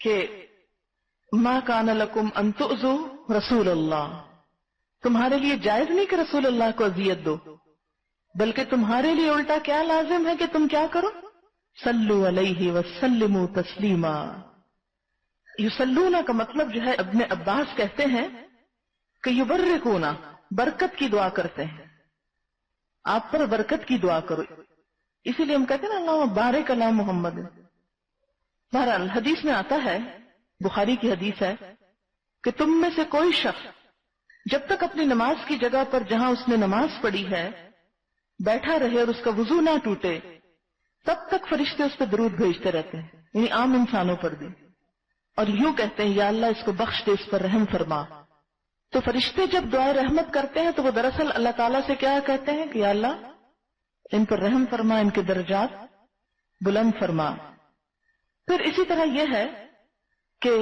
کہ ما کان لکم ان تؤذوا رسول اللہ، تمہارے لیے جائز نہیں کہ رسول اللہ کو اذیت دو، بلکہ تمہارے لیے الٹا کیا لازم ہے کہ تم کیا کرو؟ صلو علیہ وسلموا تسلیما۔ یصلون کا مطلب جو ہے ابن عباس کہتے ہیں کہ یبرکون، برکت کی دعا کرتے ہیں، آپ پر برکت کی دعا کرو، اسی لیے ہم کہتے ہیں نا اللہم بارک علی محمد۔ بہرحال حدیث میں آتا ہے، بخاری کی حدیث ہے کہ تم میں سے کوئی شخص جب تک اپنی نماز کی جگہ پر جہاں اس نے نماز پڑھی ہے بیٹھا رہے اور اس کا وضو نہ ٹوٹے، تب تک فرشتے اس پہ درود بھیجتے رہتے ہیں، یعنی عام انسانوں پر بھی، اور یوں کہتے ہیں یا اللہ اس کو بخش دے، اس پر رحم فرما۔ تو فرشتے جب دعائے رحمت کرتے ہیں تو وہ دراصل اللہ تعالیٰ سے کیا کہتے ہیں کہ یا اللہ ان پر رحم فرما، ان کے درجات بلند فرما۔ پھر اسی طرح یہ ہے کہ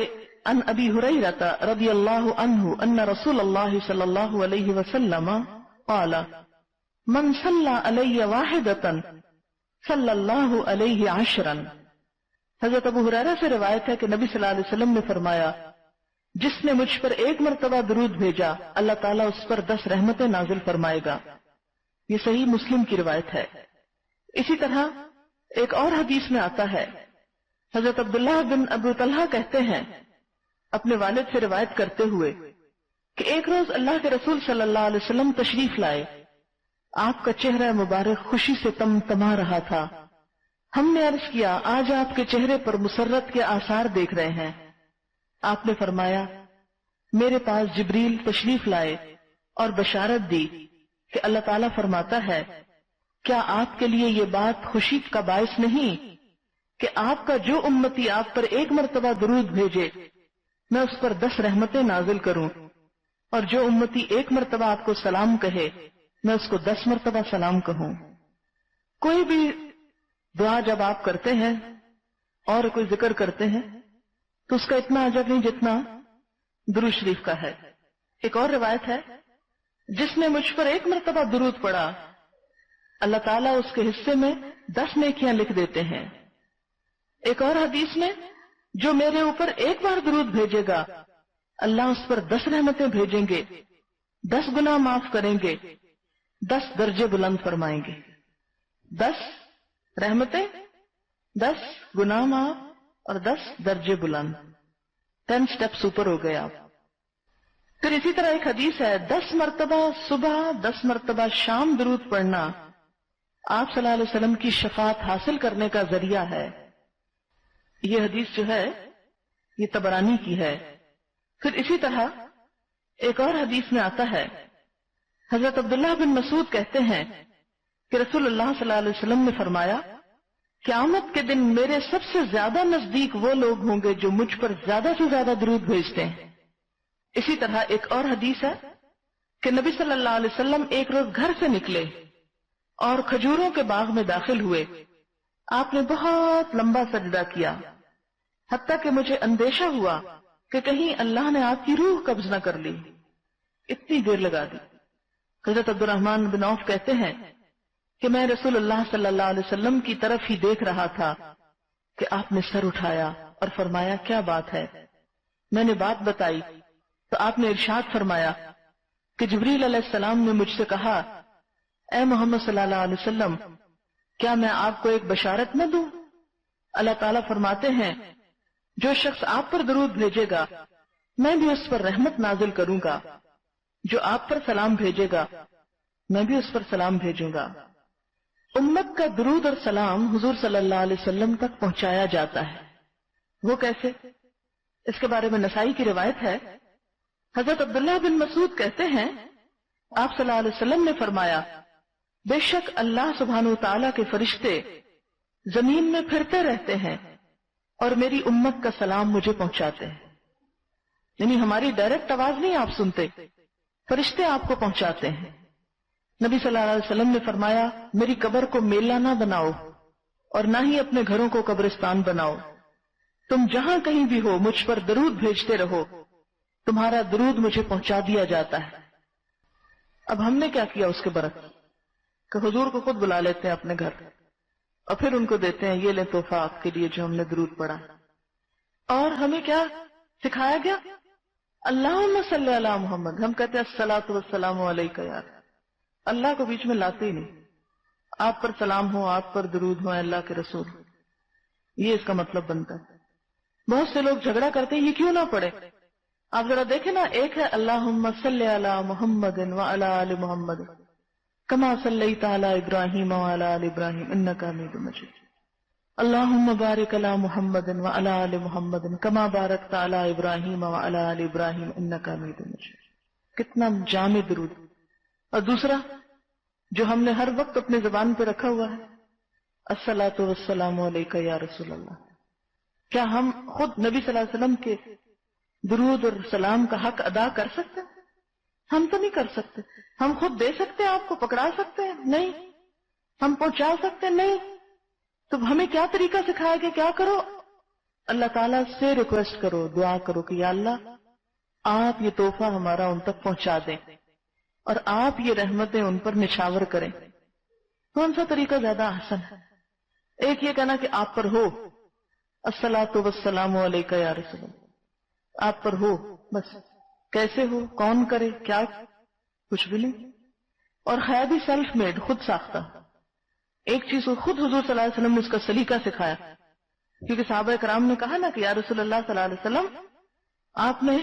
ان ابی ہریرہ رضی اللہ عنہ ان رسول اللہ صلی اللہ علیہ وسلم قال من صلی علی واحدۃ صلی اللہ علیہ عشرا۔ حضرت ابو ہریرہ سے روایت ہے کہ نبی صلی اللہ علیہ وسلم نے فرمایا جس نے مجھ پر ایک مرتبہ درود بھیجا اللہ تعالیٰ اس پر 10 رحمتیں نازل فرمائے گا۔ یہ صحیح مسلم کی روایت ہے۔ اسی طرح ایک اور حدیث میں آتا ہے، حضرت عبداللہ بن ابو طلحہ کہتے ہیں اپنے والد سے روایت کرتے ہوئے کہ ایک روز اللہ کے رسول صلی اللہ علیہ وسلم تشریف لائے، آپ کا چہرہ مبارک خوشی سے تمتما رہا تھا۔ ہم نے عرض کیا آج آپ کے چہرے پر مسرت کے آثار دیکھ رہے ہیں۔ آپ نے فرمایا میرے پاس جبریل تشریف لائے اور بشارت دی کہ اللہ تعالیٰ فرماتا ہے کیا آپ کے لیے یہ بات خوشی کا باعث نہیں کہ آپ کا جو امتی آپ پر ایک مرتبہ درود بھیجے میں اس پر 10 رحمتیں نازل کروں، اور جو امتی ایک مرتبہ آپ کو سلام کہے میں اس کو 10 مرتبہ سلام کہوں۔ کوئی بھی دعا جب آپ کرتے ہیں اور کوئی ذکر کرتے ہیں تو اس کا اتنا اجر نہیں جتنا درود شریف کا ہے۔ ایک اور روایت ہے جس نے مجھ پر ایک مرتبہ درود پڑھا اللہ تعالیٰ اس کے حصے میں 10 نیکیاں لکھ دیتے ہیں۔ ایک اور حدیث میں جو میرے اوپر ایک بار درود بھیجے گا اللہ اس پر 10 رحمتیں بھیجیں گے، 10 گناہ معاف کریں گے، 10 درجے بلند فرمائیں گے۔ 10 رحمتیں، 10 گناہ معاف اور 10 درجے بلند، 10 سٹیپس اوپر ہو گئے آپ۔ پھر اسی طرح ایک حدیث ہے 10 مرتبہ صبح 10 مرتبہ شام درود پڑھنا آپ صلی اللہ علیہ وسلم کی شفاعت حاصل کرنے کا ذریعہ ہے۔ یہ حدیث جو ہے یہ طبرانی کی ہے۔ پھر اسی طرح ایک اور حدیث میں آتا ہے حضرت عبداللہ بن مسعود کہتے ہیں کہ رسول اللہ صلی اللہ علیہ وسلم نے فرمایا قیامت کے دن میرے سب سے زیادہ نزدیک وہ لوگ ہوں گے جو مجھ پر زیادہ سے زیادہ درود بھیجتے ہیں۔ اسی طرح ایک اور حدیث ہے کہ نبی صلی اللہ علیہ وسلم ایک روز گھر سے نکلے اور کھجوروں کے باغ میں داخل ہوئے، آپ نے بہت لمبا سجدہ کیا حتیٰ کہ مجھے اندیشہ ہوا کہ کہیں اللہ نے آپ کی روح قبض نہ کر لی، اتنی دیر لگا دی۔ حضرت عبد الرحمن بن عوف کہتے ہیں کہ میں رسول اللہ صلی اللہ علیہ وسلم کی طرف ہی دیکھ رہا تھا کہ آپ نے سر اٹھایا اور فرمایا کیا بات ہے؟ میں نے بات بتائی تو آپ نے ارشاد فرمایا کہ جبریل علیہ السلام نے مجھ سے کہا اے محمد صلی اللہ علیہ وسلم کیا میں آپ کو ایک بشارت نہ دوں؟ اللہ تعالیٰ فرماتے ہیں جو شخص آپ پر درود بھیجے گا میں بھی اس پر رحمت نازل کروں گا، جو آپ پر سلام بھیجے گا میں بھی اس پر سلام بھیجوں گا۔ امت کا درود اور سلام حضور صلی اللہ علیہ وسلم تک پہنچایا جاتا ہے۔ وہ کیسے؟ اس کے بارے میں نسائی کی روایت ہے، حضرت عبداللہ بن مسعود کہتے ہیں آپ صلی اللہ علیہ وسلم نے فرمایا بے شک اللہ سبحانہ وتعالیٰ کے فرشتے زمین میں پھرتے رہتے ہیں اور میری امت کا سلام مجھے پہنچاتے ہیں، یعنی ہماری ڈائریکٹ آواز نہیں آپ سنتے، فرشتے آپ کو پہنچاتے ہیں۔ نبی صلی اللہ علیہ وسلم نے فرمایا میری قبر کو میلہ نہ بناؤ اور نہ ہی اپنے گھروں کو قبرستان بناؤ، تم جہاں کہیں بھی ہو مجھ پر درود بھیجتے رہو، تمہارا درود مجھے پہنچا دیا جاتا ہے۔ اب ہم نے کیا کیا اس کے برعکس کہ حضور کو خود بلا لیتے ہیں اپنے گھر اور پھر ان کو دیتے ہیں یہ لے تحفہ آپ کے لیے جو ہم نے درود پڑھا۔ اور ہمیں کیا سکھایا گیا؟ اللہم صلی علی محمد. ہم کہتے ہیں الصلاۃ والسلام علیک یا اللہ کو بیچ میں لاتے ہی نہیں. آپ پر سلام ہو، آپ پر درود ہو اللہ کے رسول. یہ اس کا مطلب بنتا ہے. بہت سے لوگ جھگڑا کرتے ہیں یہ کیوں نہ پڑھے. آپ ذرا دیکھیں نا، ایک ہے اللہم صلی علی محمد وعلی آل محمد کما صلیت علی ابراہیم وعلی آل ابراہیم انک حمید مجید. اللہم بارک علی محمد وعلی آل محمد کما بارکت علی ابراہیم وعلی آل ابراہیم انک حمید مجید. کتنا جامع درود. اور دوسرا جو ہم نے ہر وقت اپنے زبان پہ رکھا ہوا ہے، الصلاۃ والسلام علیک یا رسول اللہ. کیا ہم خود نبی صلی اللہ علیہ وسلم کے درود اور سلام کا حق ادا کر سکتے ہیں؟ ہم تو نہیں کر سکتے. ہم خود دے سکتے ہیں، آپ کو پکڑا سکتے ہیں؟ نہیں. ہم پہنچا سکتے ہیں؟ نہیں. تو ہمیں کیا طریقہ سکھایا کہ کیا کرو؟ اللہ تعالیٰ سے ریکویسٹ کرو، دعا کرو کہ یا اللہ آپ یہ تحفہ ہمارا ان تک پہنچا دیں اور آپ یہ رحمتیں ان پر نچھاور کریں. کون سا طریقہ زیادہ آسان ہے؟ ایک یہ کہنا کہ آپ پر ہو الصلاۃ والسلام علیک یا رسول اللہ، آپ پر ہو بس. کیسے ہو، کون کرے، کیا، کچھ بھی نہیں. اور ہے بھی سیلف میڈ، خود ساختہ. ایک چیز خود حضور صلی اللہ علیہ وسلم نے اس کا سلیقہ سکھایا، کیونکہ صحابہ کرام نے کہا نا کہ یا رسول اللہ صلی اللہ علیہ وسلم آپ نے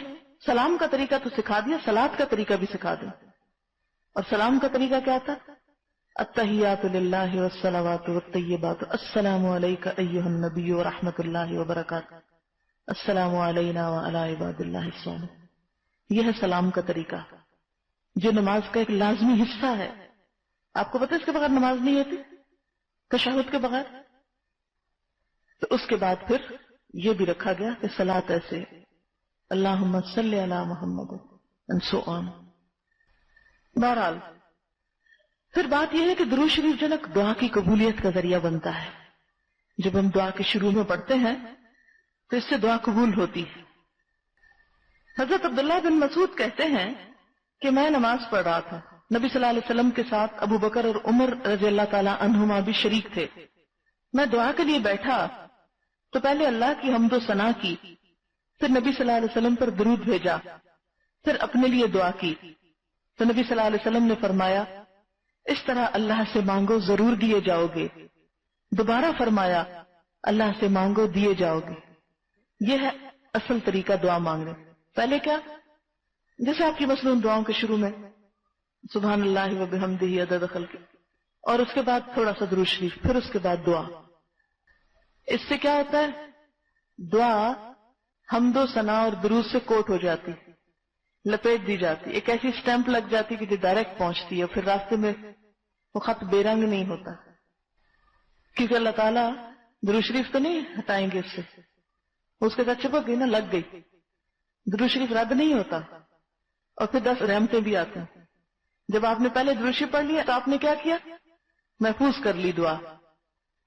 سلام کا طریقہ تو سکھا دیا، صلات کا طریقہ بھی سکھا دیا. اور سلام کا طریقہ کیا تھا؟ التحیات للہ والصلوات والطیبات السلام علیک ایھا النبی ورحمۃ اللہ وبرکاتہ السلام علینا وعلی عباد اللہ الصالحین. یہ ہے سلام کا طریقہ جو نماز کا ایک لازمی حصہ ہے. آپ کو پتہ ہے اس کے بغیر نماز نہیں ہوتی، تشہد کے بغیر. تو اس کے بعد پھر یہ بھی رکھا گیا کہ صلاۃ ایسے اللہم صلی علی محمد and so on. بہرحال پھر بات یہ ہے کہ درود شریف جنک دعا کی قبولیت کا ذریعہ بنتا ہے. جب ہم دعا کے شروع میں پڑھتے ہیں تو اس سے دعا قبول ہوتی ہے. حضرت عبداللہ بن مسعود کہتے ہیں کہ میں نماز پڑھ رہا تھا، نبی صلی اللہ علیہ وسلم کے ساتھ ابو بکر اور عمر رضی اللہ تعالی عنہما بھی شریک تھے. میں دعا کے لیے بیٹھا تو پہلے اللہ کی حمد و ثنا کی، پھر نبی صلی اللہ علیہ وسلم پر درود بھیجا، پھر اپنے لیے دعا کی. تو نبی صلی اللہ علیہ وسلم نے فرمایا اس طرح اللہ سے مانگو ضرور دیے جاؤ گے. دوبارہ فرمایا اللہ سے مانگو دیے جاؤ گے. یہ ہے اصل طریقہ دعا مانگنے. پہلے کیا؟ جیسے آپ کی مثلاً دعاؤں کے شروع میں سبحان اللہ و بحمدہ عدد خلقہ، اور اس کے بعد تھوڑا سا درود شریف، پھر اس کے بعد دعا. اس سے کیا ہوتا ہے؟ دعا حمد و ثنا اور درود سے کوٹ ہو جاتی، لپیٹ دی جاتی، ایک ایسی سٹیمپ لگ جاتی کہ جو ڈائریکٹ پہنچتی ہے. پھر راستے میں وہ خط بے رنگ نہیں ہوتا، کیونکہ اللہ تعالیٰ درود شریف تو نہیں ہٹائیں گے اس سے، اس کے ساتھ چپک گئی نا، لگ گئی. درود شریف رد نہیں ہوتا. اور پھر 10 رحمتیں بھی آتی ہیں. جب آپ نے پہلے درود شریف پڑھ لیا تو آپ نے کیا کیا؟ محفوظ کر لی دعا.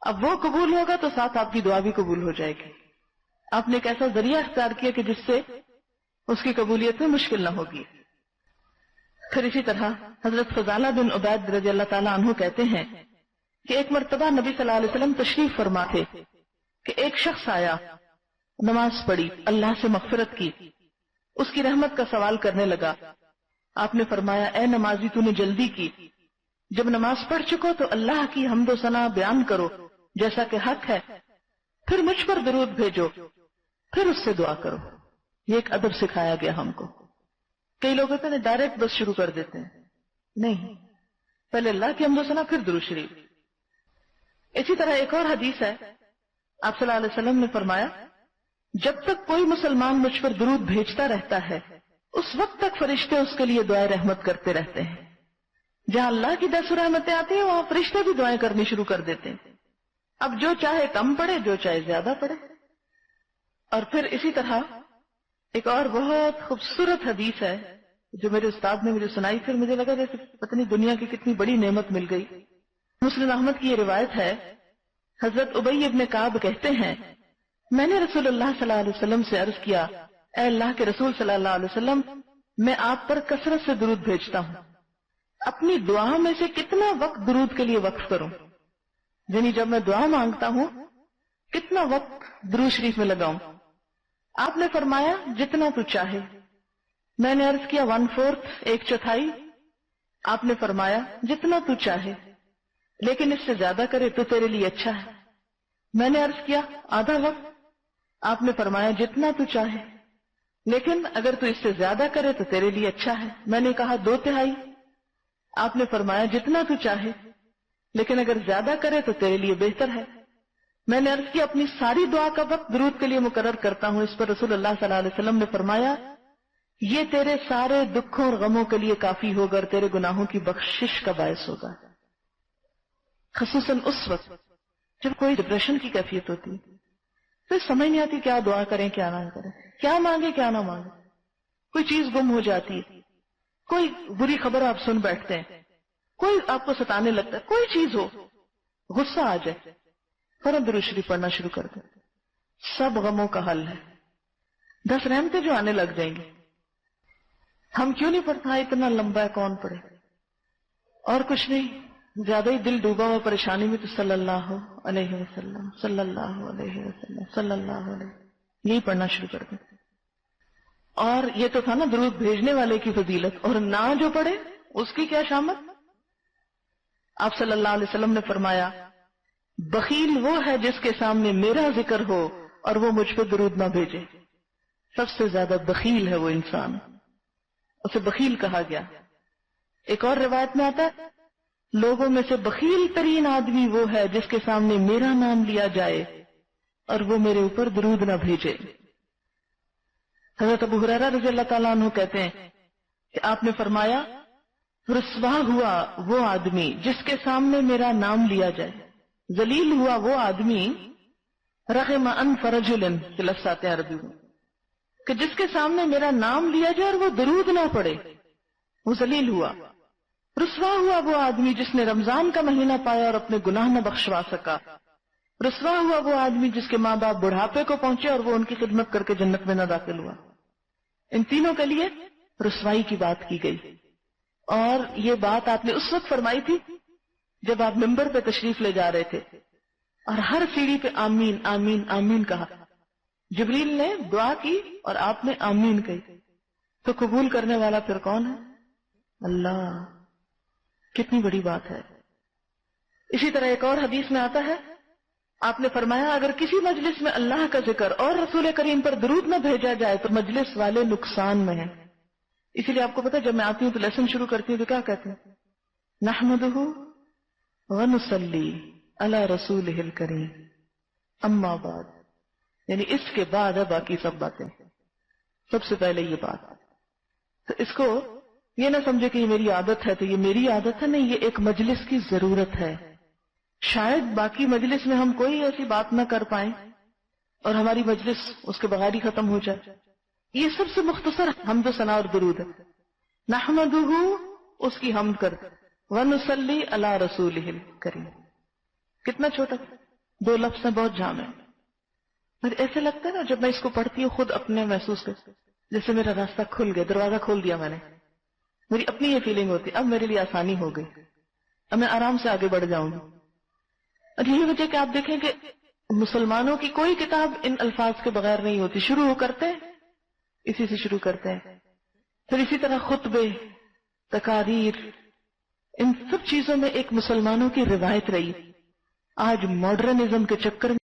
اب وہ قبول ہوگا تو ساتھ آپ کی دعا بھی قبول ہو جائے گی. آپ نے ایک ایسا ذریعہ اختیار کیا کہ جس سے اس کی قبولیت میں مشکل نہ ہوگی. پھر اسی طرح حضرت فضالہ بن عبید رضی اللہ تعالیٰ عنہ کہتے ہیں کہ ایک مرتبہ نبی صلی اللہ علیہ وسلم تشریف فرما تھے کہ ایک شخص آیا، نماز پڑھی، اللہ سے مغفرت کی، اس کی رحمت کا سوال کرنے لگا. آپ نے فرمایا اے نمازی تو نے جلدی کی، جب نماز پڑھ چکو تو اللہ کی حمد و ثنا بیان کرو جیسا کہ حق ہے، پھر مجھ پر درود بھیجو، پھر اس سے دعا کرو. یہ ایک ادب سکھایا گیا ہم کو. کئی لوگ ہوتے ہیں ڈائریکٹ بس شروع کر دیتے ہیں، نہیں، پہلے اللہ کی حمد و ثنا پھر درود شریف. اسی طرح ایک اور حدیث ہے، آپ صلی اللہ علیہ وسلم نے فرمایا جب تک کوئی مسلمان مجھ پر درود بھیجتا رہتا ہے اس وقت تک فرشتے اس کے لیے دعائیں رحمت کرتے رہتے ہیں. جہاں اللہ کی 10 رحمتیں آتی ہیں وہاں فرشتے بھی دعائیں کرنی شروع کر دیتے ہیں. اب جو چاہے کم پڑھے، جو چاہے زیادہ پڑھے. اور پھر اسی طرح ایک اور بہت خوبصورت حدیث ہے جو میرے استاد نے مجھے سنائی، پھر مجھے لگا جیسے پتہ نہیں دنیا کی کتنی بڑی نعمت مل گئی. مسلم احمد کی یہ روایت ہے، حضرت ابی ابن کعب کہتے ہیں میں نے رسول اللہ صلی اللہ علیہ وسلم سے عرض کیا اے اللہ کے رسول صلی اللہ علیہ وسلم میں آپ پر کثرت سے درود بھیجتا ہوں، اپنی دعا میں سے کتنا وقت درود کے لیے وقف کروں؟ یعنی جب میں دعا مانگتا ہوں کتنا وقت درود شریف میں لگاؤں؟ آپ نے فرمایا جتنا تو چاہے. میں نے عرض کیا 1/4 ایک چوتھائی. آپ نے فرمایا جتنا تو چاہے لیکن اس سے زیادہ کرے تو تیرے لیے اچھا ہے. میں نے عرض کیا آدھا وقت. آپ نے فرمایا جتنا تو چاہے لیکن اگر تو اس سے زیادہ کرے تو تیرے لیے اچھا ہے. میں نے کہا 2/3. آپ نے فرمایا جتنا تو چاہے لیکن اگر زیادہ کرے تو تیرے لیے بہتر ہے. میں نے عرض کیا اپنی ساری دعا کا وقت درود کے لیے مقرر کرتا ہوں. اس پر رسول اللہ صلی اللہ علیہ وسلم نے فرمایا یہ تیرے سارے دکھوں اور غموں کے لیے کافی ہوگا اور تیرے گناہوں کی بخشش کا باعث ہوگا. خصوصاً اس وقت جب کوئی ڈپریشن کی کیفیت ہوتی ہے تو سمجھ نہیں آتی کیا دعا کریں کیا نہ کریں, کیا مانگے کیا نہ مانگے. کوئی چیز گم ہو جاتی ہے, کوئی بری خبر آپ سن بیٹھتے ہیں, کوئی آپ کو ستانے لگتا ہے, کوئی چیز ہو, غصہ آ جائے, فوراً درود شریف پڑھنا شروع کر دیں. سب غموں کا حل ہے. 10 رحمتیں جو آنے لگ جائیں گی. ہم کیوں نہیں پڑھتا اتنا لمبا ہے کون پڑھے. اور کچھ نہیں, زیادہ ہی دل ڈوبا ہوا پریشانی میں تو صلی اللہ علیہ وسلم صلی اللہ علیہ وسلم صلی اللہ علیہ یہی پڑھنا شروع کر دیں. اور یہ تو تھا نا درود بھیجنے والے کی فضیلت, اور نہ جو پڑھے اس کی کیا شامت. آپ صلی اللہ علیہ وسلم نے فرمایا بخیل وہ ہے جس کے سامنے میرا ذکر ہو اور وہ مجھ پہ درود نہ بھیجے. سب سے زیادہ بخیل ہے وہ انسان, اسے بخیل کہا گیا. ایک اور روایت میں آتا ہے لوگوں میں سے بخیل ترین آدمی وہ ہے جس کے سامنے میرا نام لیا جائے اور وہ میرے اوپر درود نہ بھیجے. حضرت ابو ہریرہ رضی اللہ تعالیٰ عنہ کہتے ہیں کہ آپ نے فرمایا رسوا ہوا وہ آدمی جس کے سامنے میرا نام لیا جائے, ذلیل ہوا وہ آدمی رغم انف رجل کے لفظ آتے ہیں عربی میں کہ جس کے سامنے میرا نام لیا جائے اور وہ درود نہ پڑے, وہ ذلیل ہوا. رسوا ہوا وہ آدمی جس نے رمضان کا مہینہ پایا اور اپنے گناہ نہ بخشوا سکا. رسوا ہوا وہ آدمی جس کے ماں باپ بڑھاپے کو پہنچے اور وہ ان کی خدمت کر کے جنت میں نہ داخل ہوا. ان تینوں کے لیے رسوائی کی بات کی گئی. اور یہ بات آپ نے اس وقت فرمائی تھی جب آپ ممبر پہ تشریف لے جا رہے تھے اور ہر سیڑھی پہ آمین آمین آمین کہا. جبریل نے دعا کی اور آپ نے آمین کہی. تو قبول کرنے والا پھر کون ہے؟ اللہ. کتنی بڑی بات ہے. اسی طرح ایک اور حدیث میں آتا ہے آپ نے فرمایا اگر کسی مجلس میں اللہ کا ذکر اور رسول کریم پر درود نہ بھیجا جائے تو مجلس والے نقصان میں ہیں. اسی لیے آپ کو پتا جب میں آتی ہوں تو لیسن شروع کرتی ہوں تو کیا کہتے ہیں نحمدہ ونصلی علی رسولہ الکریم اما بعد, یعنی اس کے بعد ہے باقی سب باتیں. سب سے پہلے یہ بات. تو اس کو یہ نہ سمجھے کہ یہ میری عادت ہے تو یہ میری عادت ہے, نہیں, یہ ایک مجلس کی ضرورت ہے. شاید باقی مجلس میں ہم کوئی ایسی بات نہ کر پائیں اور ہماری مجلس اس کے بغیر ہی ختم ہو جائے. یہ سب سے مختصر حمد و ثنا اور درود ہے. نحمدہ اس کی حمد کر, ونصلی علی رسولہ الکریم. کتنا چھوٹا, 2 لفظ ہیں, بہت جامع. مجھے ایسے لگتا ہے نا جب میں اس کو پڑھتی ہوں خود اپنے محسوس کرتی جیسے میرا راستہ کھل گیا, دروازہ کھول دیا میں نے. میری اپنی یہ فیلنگ ہوتی اب میرے لیے آسانی ہو گئی, اب میں آرام سے آگے بڑھ جاؤں گی. اور یہی وجہ کہ آپ دیکھیں کہ مسلمانوں کی کوئی کتاب ان الفاظ کے بغیر نہیں ہوتی. شروع کرتے ہیں اسی سے شروع کرتے ہیں. پھر اسی طرح خطبے, تقاریر, ان سب چیزوں میں ایک مسلمانوں کی روایت رہی. آج ماڈرنزم کے چکر میں